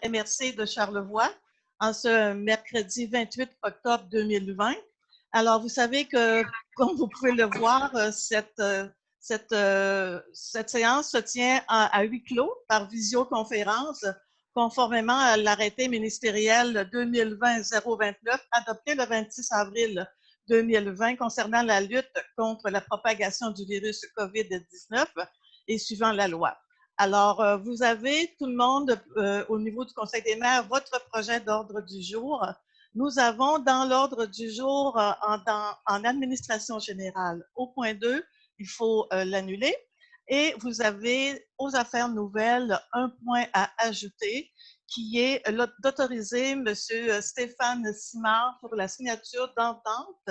MRC de Charlevoix en ce mercredi 28 octobre 2020. Alors, vous savez que, comme vous pouvez le voir, cette séance se tient à huis clos par visioconférence, conformément à l'arrêté ministériel 2020-029 adopté le 26 avril 2020 concernant la lutte contre la propagation du virus COVID-19 et suivant la loi. Alors, vous avez tout le monde au niveau du Conseil des maires votre projet d'ordre du jour. Nous avons dans l'ordre du jour en administration générale, au point 2, il faut l'annuler. Et vous avez aux affaires nouvelles un point à ajouter qui est d'autoriser M. Stéphane Simard pour la signature d'entente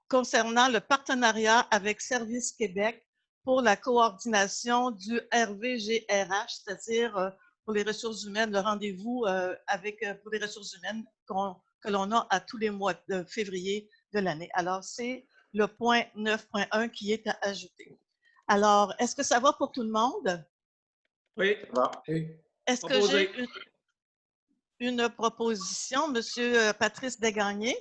concernant le partenariat avec Service Québec pour la coordination du RVGRH, c'est-à-dire pour les ressources humaines, le rendez-vous pour les ressources humaines que l'on a à tous les mois de février de l'année. Alors, c'est le point 9.1 qui est à ajouter. Alors, est-ce que ça va pour tout le monde? Oui, ça va. Est-ce que j'ai une proposition, M. Patrice Desgagnés?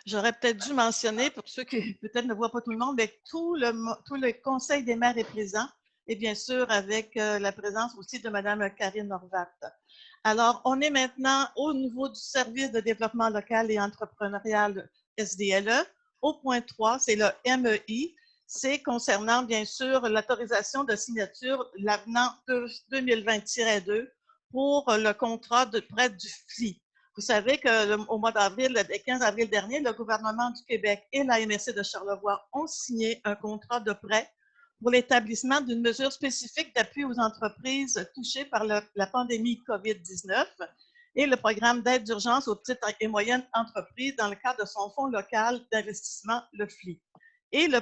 J'aurais peut-être dû mentionner, pour ceux qui peut-être ne voient pas tout le monde, mais tout le Conseil des maires est présent, et bien sûr avec la présence aussi de Mme Karine Horvat. Alors, on est maintenant au niveau du service de développement local et entrepreneurial SDLE. Au point 3, c'est le MEI. C'est concernant, bien sûr, l'autorisation de signature, l'avenant 2020-2 pour le contrat de prêt du FLI. Vous savez qu'au mois d'avril, le 15 avril dernier, le gouvernement du Québec et la MRC de Charlevoix ont signé un contrat de prêt pour l'établissement d'une mesure spécifique d'appui aux entreprises touchées par la pandémie COVID-19 et le programme d'aide d'urgence aux petites et moyennes entreprises dans le cadre de son fonds local d'investissement, le FLI. Et le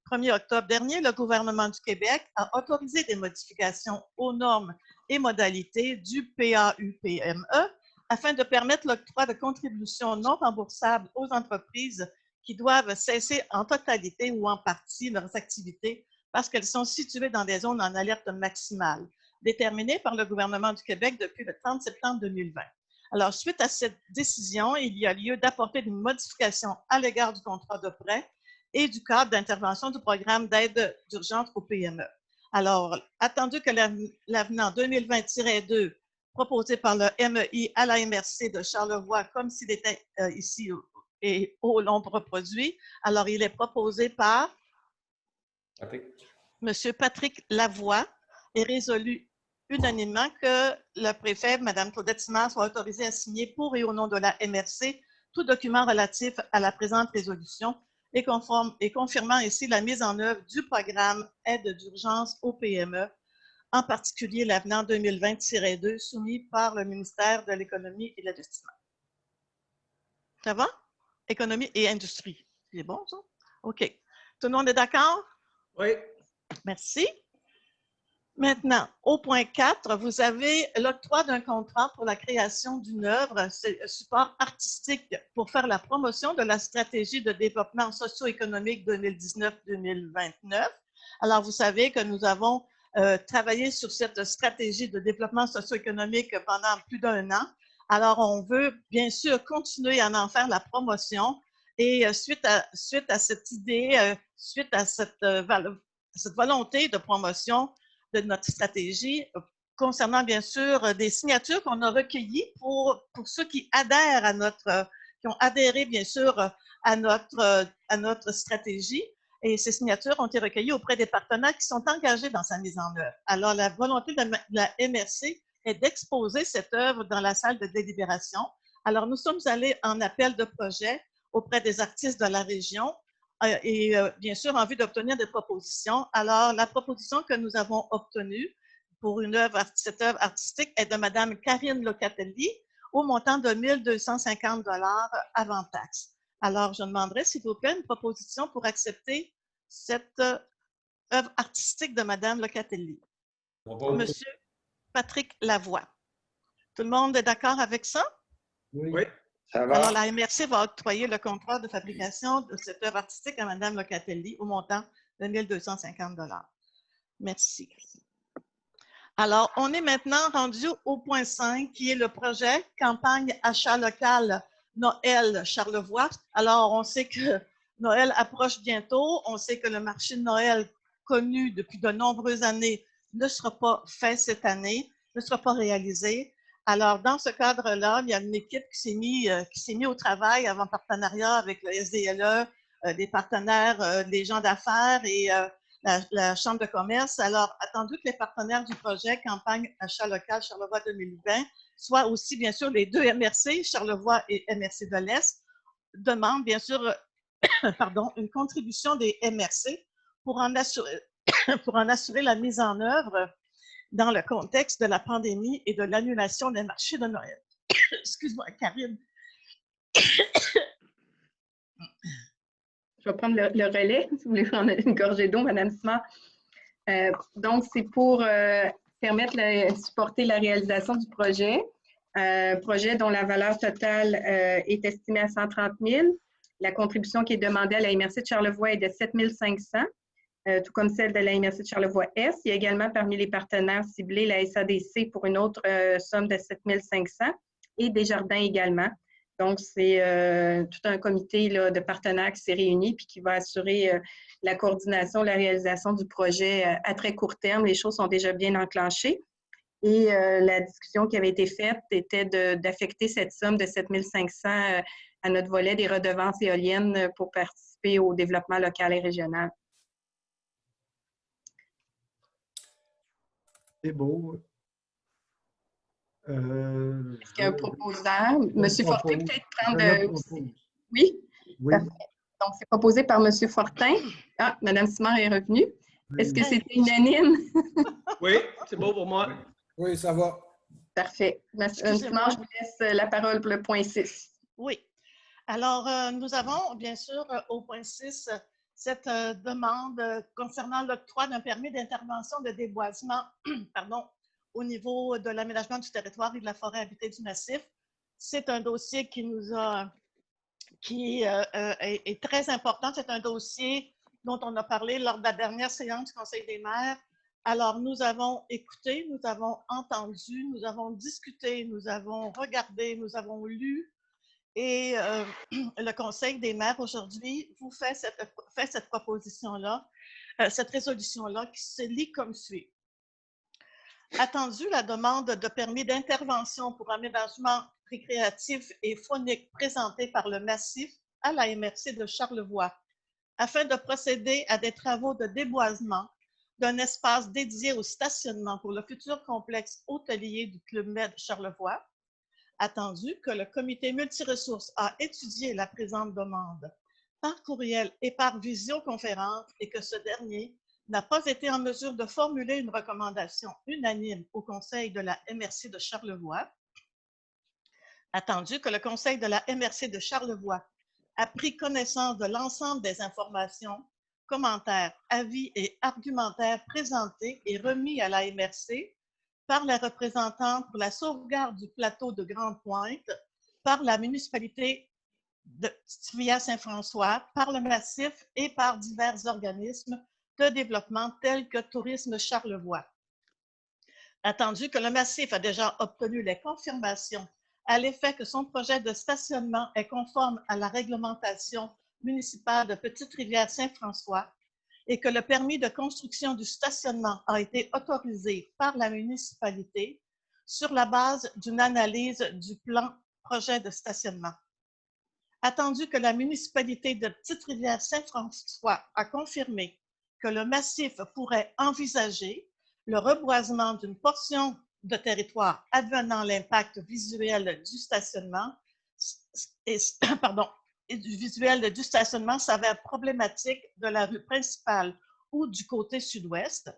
1er octobre dernier, le gouvernement du Québec a autorisé des modifications aux normes et modalités du PAUPME afin de permettre l'octroi de contributions non remboursables aux entreprises qui doivent cesser en totalité ou en partie leurs activités parce qu'elles sont situées dans des zones en alerte maximale, déterminées par le gouvernement du Québec depuis le 30 septembre 2020. Alors, suite à cette décision, il y a lieu d'apporter une modification à l'égard du contrat de prêt et du cadre d'intervention du programme d'aide d'urgence aux PME. Alors, attendu que l'avenant 2020-2 proposé par le MEI à la MRC de Charlevoix, comme s'il était ici et au nombre produit. Alors, il est proposé par M. Patrick Lavoie et résolu unanimement que le préfet, Mme Claudette Simard, soit autorisée à signer pour et au nom de la MRC tout document relatif à la présente résolution et confirmant ainsi la mise en œuvre du programme Aide d'urgence aux PME, en particulier l'avenant 2020-2 soumis par le ministère de l'Économie et de l'Investissement. Ça va? Économie et industrie. C'est bon, ça? OK. Tout le monde est d'accord? Oui. Merci. Maintenant, au point 4, vous avez l'octroi d'un contrat pour la création d'une œuvre, support artistique pour faire la promotion de la stratégie de développement socio-économique 2019-2029. Alors, vous savez que nous avons travaillé sur cette stratégie de développement socio-économique pendant plus d'1 an. Alors, on veut bien sûr continuer à en faire la promotion et suite à cette idée, suite à cette volonté de promotion de notre stratégie, concernant bien sûr des signatures qu'on a recueillies pour ceux qui adhèrent à qui ont adhéré bien sûr à notre stratégie. Et ces signatures ont été recueillies auprès des partenaires qui sont engagés dans sa mise en œuvre. Alors, la volonté de la MRC est d'exposer cette œuvre dans la salle de délibération. Alors, nous sommes allés en appel de projet auprès des artistes de la région et bien sûr en vue d'obtenir des propositions. Alors, la proposition que nous avons obtenue pour cette œuvre artistique est de Mme Karine Locatelli au montant de 1 250 $ avant taxe. Alors, je demanderai, s'il vous plaît, une proposition pour accepter cette œuvre artistique de Mme Locatelli. Monsieur Patrick Lavoie. Tout le monde est d'accord avec ça? Oui. Ça va. Alors, la MRC va octroyer le contrat de fabrication de cette œuvre artistique à Mme Locatelli au montant de 1 250 $. Merci. Alors, on est maintenant rendu au point 5, qui est le projet campagne achat local Noël Charlevoix. Alors, on sait que Noël approche bientôt. On sait que le marché de Noël connu depuis de nombreuses années ne sera pas fait cette année, ne sera pas réalisé. Alors, dans ce cadre-là, il y a une équipe qui s'est mise au travail en partenariat avec le SDLE, des partenaires, des gens d'affaires et la Chambre de commerce. Alors, attendu que les partenaires du projet Campagne Achat local Charlevoix 2020 soient aussi, bien sûr, les deux MRC, Charlevoix et MRC de l'Est, demandent, bien sûr, une contribution des MRC pour en assurer la mise en œuvre dans le contexte de la pandémie et de l'annulation des marchés de Noël. Excuse-moi, Karine. Je vais prendre le relais, si vous voulez prendre une gorgée d'eau, Mme Simard. Donc, c'est pour permettre de supporter la réalisation du projet. Projet dont la valeur totale est estimée à 130 000. La contribution qui est demandée à la MRC de Charlevoix est de 7 500, tout comme celle de la MRC de Charlevoix-Est. Il y a également parmi les partenaires ciblés la SADC pour une autre somme de 7 500 et Desjardins également. Donc, c'est tout un comité là, de partenaires qui s'est réuni puis qui va assurer la coordination, la réalisation du projet à très court terme. Les choses sont déjà bien enclenchées. Et la discussion qui avait été faite était d'affecter cette somme de 7 500 à notre volet des redevances éoliennes pour participer au développement local et régional. C'est beau. Est-ce qu'il y a un proposeur? Monsieur Fortin, peut-être prendre... Oui? Oui. Donc, c'est proposé par Monsieur Fortin. Ah, Mme Simard est revenue. Est-ce que c'était unanime? Oui, c'est beau pour moi. Oui, ça va. Parfait. Mme Simard, je vous laisse la parole pour le point 6. Oui. Alors, nous avons, bien sûr, au point 6, cette demande concernant l'octroi d'un permis d'intervention de déboisement au niveau de l'aménagement du territoire et de la forêt habitée du massif. C'est un dossier qui est très important. C'est un dossier dont on a parlé lors de la dernière séance du Conseil des maires. Alors, nous avons écouté, nous avons entendu, nous avons discuté, nous avons regardé, nous avons lu. Et le Conseil des maires aujourd'hui vous fait cette proposition-là, cette résolution-là qui se lit comme suit. Attendu la demande de permis d'intervention pour aménagement récréatif et faunique présentée par le massif à la MRC de Charlevoix, afin de procéder à des travaux de déboisement d'un espace dédié au stationnement pour le futur complexe hôtelier du Club Med Charlevoix, attendu que le comité multiressources a étudié la présente demande par courriel et par visioconférence et que ce dernier n'a pas été en mesure de formuler une recommandation unanime au Conseil de la MRC de Charlevoix, attendu que le Conseil de la MRC de Charlevoix a pris connaissance de l'ensemble des informations, commentaires, avis et argumentaires présentés et remis à la MRC par la représentante pour la sauvegarde du plateau de Grande-Pointe, par la municipalité de Saint-François, par le massif et par divers organismes de développement tels que Tourisme Charlevoix. Attendu que le massif a déjà obtenu les confirmations à l'effet que son projet de stationnement est conforme à la réglementation municipale de Petite-Rivière-Saint-François et que le permis de construction du stationnement a été autorisé par la municipalité sur la base d'une analyse du plan projet de stationnement. Attendu que la municipalité de Petite-Rivière-Saint-François a confirmé que le massif pourrait envisager le reboisement d'une portion de territoire advenant l'impact visuel du stationnement et du visuel du stationnement s'avère problématique de la rue principale ou du côté sud-ouest,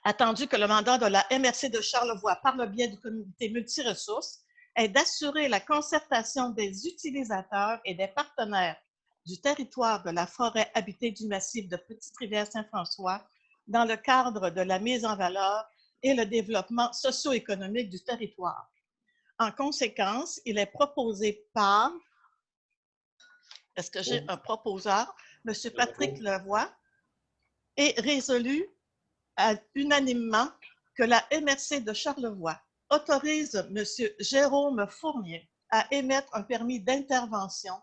attendu que le mandat de la MRC de Charlevoix par le biais du comité multiressources est d'assurer la concertation des utilisateurs et des partenaires du territoire de la forêt habitée du massif de Petite-Rivière-Saint-François dans le cadre de la mise en valeur et le développement socio-économique du territoire. En conséquence, il est proposé par, est-ce que j'ai un proposeur, M. Patrick Levoy, et résolu unanimement que la MRC de Charlevoix autorise M. Jérôme Fournier à émettre un permis d'intervention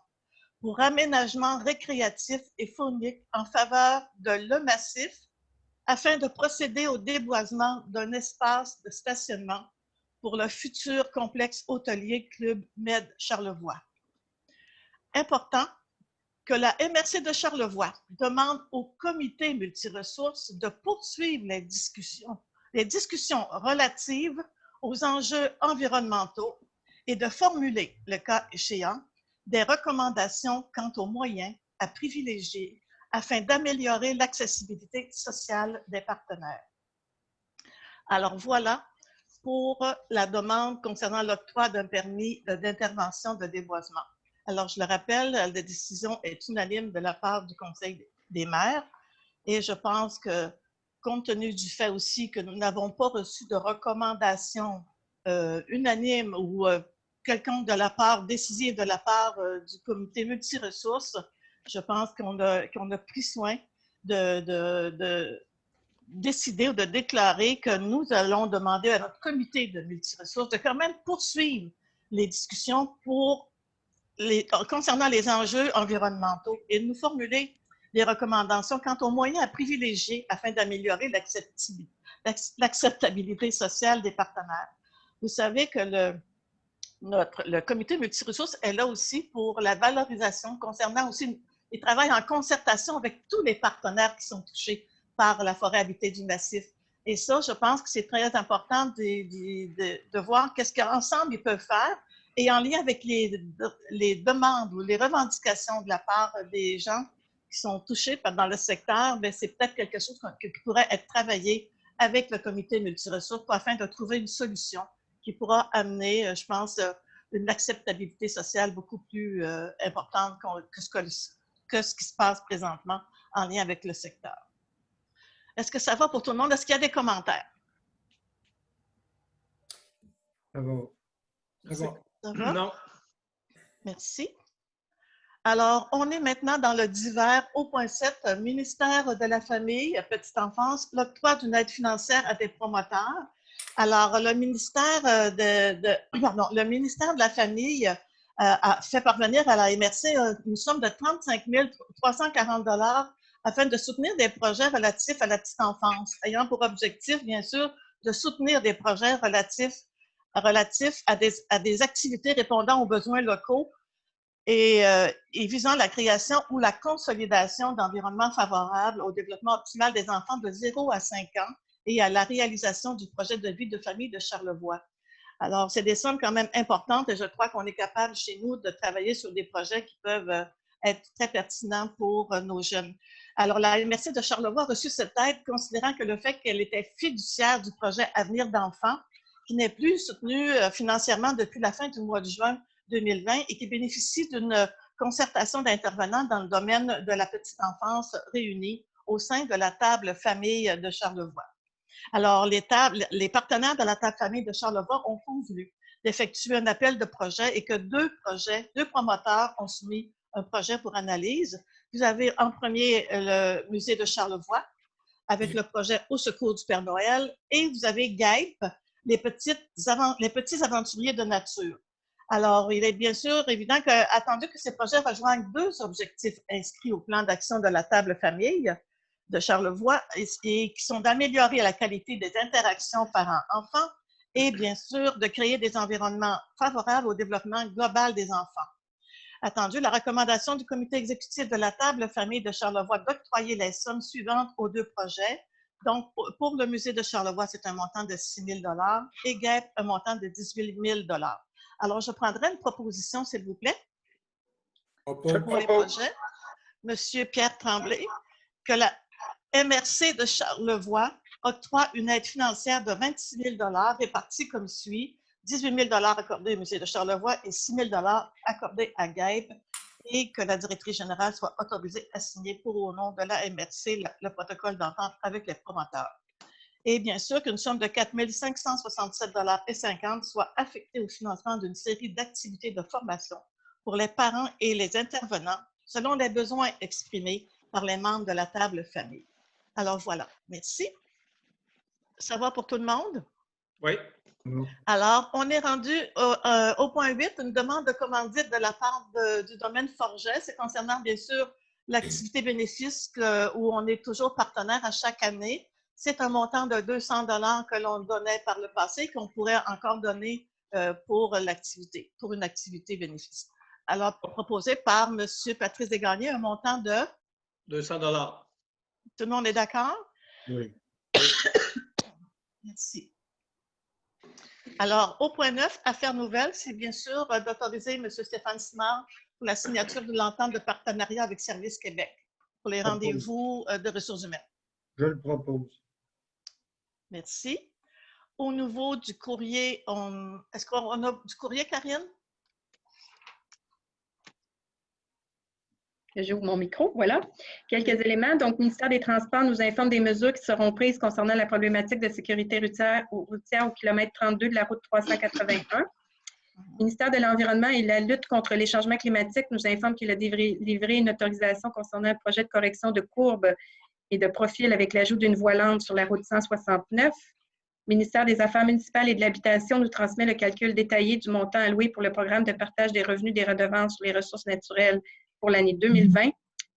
pour aménagement récréatif et faunique en faveur de Le Massif afin de procéder au déboisement d'un espace de stationnement pour le futur complexe hôtelier Club Med Charlevoix. Important que la MRC de Charlevoix demande au comité multiressources de poursuivre les discussions relatives aux enjeux environnementaux et de formuler, le cas échéant, des recommandations quant aux moyens à privilégier afin d'améliorer l'accessibilité sociale des partenaires. Alors voilà pour la demande concernant l'octroi d'un permis d'intervention de déboisement. Alors, je le rappelle, la décision est unanime de la part du Conseil des maires et je pense que, compte tenu du fait aussi que nous n'avons pas reçu de recommandation unanime ou quelconque de la part, décisive de la part du comité multiressources, je pense qu'on a pris soin de décider ou de déclarer que nous allons demander à notre comité de multiressources de quand même poursuivre les discussions concernant les enjeux environnementaux et de nous formuler des recommandations quant aux moyens à privilégier afin d'améliorer l'acceptabilité sociale des partenaires. Vous savez que le comité multiressources est là aussi pour la valorisation concernant aussi, il travaille en concertation avec tous les partenaires qui sont touchés par la forêt habitée du massif. Et ça, je pense que c'est très important de voir qu'est-ce qu'ensemble ils peuvent faire et en lien avec les demandes ou les revendications de la part des gens qui sont touchés dans le secteur, c'est peut-être quelque chose qui pourrait être travaillé avec le comité multiressources afin de trouver une solution qui pourra amener, je pense, une acceptabilité sociale beaucoup plus importante que ce qui se passe présentement en lien avec le secteur. Est-ce que ça va pour tout le monde? Est-ce qu'il y a des commentaires? Ça va. Ça va. Ça va? Non. Merci. Alors, on est maintenant dans le divers au point 7, ministère de la Famille, Petite Enfance, l'octroi d'une aide financière à des promoteurs. Alors, le ministère le ministère de la Famille a fait parvenir à la MRC une somme de 35 340 $ afin de soutenir des projets relatifs à la petite enfance, ayant pour objectif, bien sûr, de soutenir des projets relatifs à des activités répondant aux besoins locaux et visant la création ou la consolidation d'environnements favorables au développement optimal des enfants de 0 à 5 ans et à la réalisation du projet de vie de famille de Charlevoix. Alors, c'est des sommes quand même importantes et je crois qu'on est capable chez nous de travailler sur des projets qui peuvent être très pertinents pour nos jeunes. Alors, la MRC de Charlevoix a reçu cette aide considérant que le fait qu'elle était fiduciaire du projet Avenir d'enfants, qui n'est plus soutenu financièrement depuis la fin du mois de juin 2020 et qui bénéficie d'une concertation d'intervenants dans le domaine de la petite enfance réunis au sein de la table famille de Charlevoix. Alors, les partenaires de la table famille de Charlevoix ont convenu d'effectuer un appel de projet et que deux promoteurs ont soumis un projet pour analyse. Vous avez en premier le musée de Charlevoix avec le projet Au secours du Père Noël et vous avez GAEP, les petits aventuriers de nature. Alors, il est bien sûr évident attendu que ces projets rejoignent deux objectifs inscrits au plan d'action de la table famille de Charlevoix et qui sont d'améliorer la qualité des interactions parents-enfants et bien sûr de créer des environnements favorables au développement global des enfants. Attendu, la recommandation du comité exécutif de la table famille de Charlevoix d'octroyer les sommes suivantes aux deux projets. Donc, pour le musée de Charlevoix, c'est un montant de 6 000 $ et GAEP, un montant de 18 000 $. Alors, je prendrai une proposition, s'il vous plaît, pour les projets. Monsieur Pierre Tremblay, que la MRC de Charlevoix octroie une aide financière de 26 000 $ répartie comme suit. 18 000 $ accordés au musée de Charlevoix et 6 000 $ accordés à GAEP et que la directrice générale soit autorisée à signer pour au nom de la MRC le protocole d'entente avec les promoteurs. Et bien sûr qu'une somme de 4 567,50 $ soit affectée au financement d'une série d'activités de formation pour les parents et les intervenants selon les besoins exprimés par les membres de la table famille. Alors voilà, merci. Ça va pour tout le monde? Oui. Alors, on est rendu au point 8, une demande de commandite de la part du domaine Forget. C'est concernant, bien sûr, l'activité bénéfice où on est toujours partenaire à chaque année. C'est un montant de 200 $ que l'on donnait par le passé, qu'on pourrait encore donner pour l'activité, pour une activité bénéfice. Alors, proposé par M. Patrice Desgagnés, un montant de 200 $. Tout le monde est d'accord? Oui. Merci. Alors, au point 9, affaires nouvelles, c'est bien sûr d'autoriser M. Stéphane Simard pour la signature de l'entente de partenariat avec Service Québec pour les rendez-vous de ressources humaines. Je le propose. Merci. Au niveau du courrier, est-ce qu'on a du courrier, Karine? J'ouvre mon micro, voilà. Quelques éléments. Donc, le ministère des Transports nous informe des mesures qui seront prises concernant la problématique de sécurité routière au kilomètre 32 de la route 381. Le ministère de l'Environnement et de la lutte contre les changements climatiques nous informe qu'il a livré une autorisation concernant un projet de correction de courbes et de profil avec l'ajout d'une voie lente sur la route 169. Le ministère des Affaires municipales et de l'Habitation nous transmet le calcul détaillé du montant alloué pour le programme de partage des revenus des redevances sur les ressources naturelles pour l'année 2020.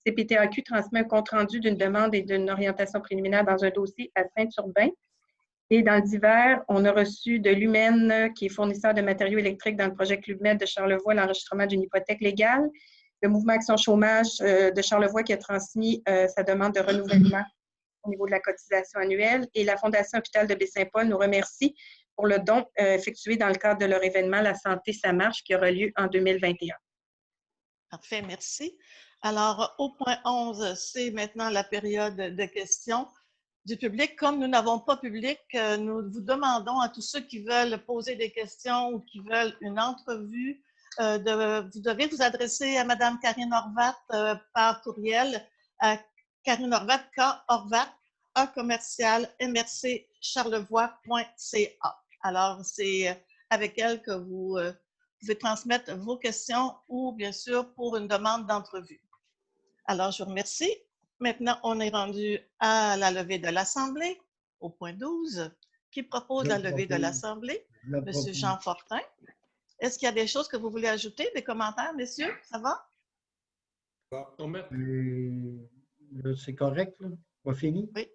CPTAQ transmet un compte-rendu d'une demande et d'une orientation préliminaire dans un dossier à Saint-Urbain. Et dans le divers, on a reçu de l'UMEN, qui est fournisseur de matériaux électriques dans le projet Club Med de Charlevoix, l'enregistrement d'une hypothèque légale. Le Mouvement Action Chômage de Charlevoix qui a transmis sa demande de renouvellement au niveau de la cotisation annuelle. Et la Fondation Hôpital de Baie-Saint-Paul nous remercie pour le don effectué dans le cadre de leur événement La Santé, ça marche, qui aura lieu en 2021. Parfait, merci. Alors, au point 11, c'est maintenant la période de questions du public. Comme nous n'avons pas public, nous vous demandons à tous ceux qui veulent poser des questions ou qui veulent une entrevue, vous devez vous adresser à Mme Karine Horvat par courriel à Karine Horvat, K-Horvat, a@mrccharlevoix.ca. Alors, c'est avec elle que vous pouvez transmettre vos questions ou, bien sûr, pour une demande d'entrevue. Alors, je vous remercie. Maintenant, on est rendu à la levée de l'Assemblée, au point 12. Qui propose la levée de l'Assemblée? Monsieur Jean Fortin. Est-ce qu'il y a des choses que vous voulez ajouter, des commentaires, messieurs? Ça va? C'est correct, là? Pas fini? Oui.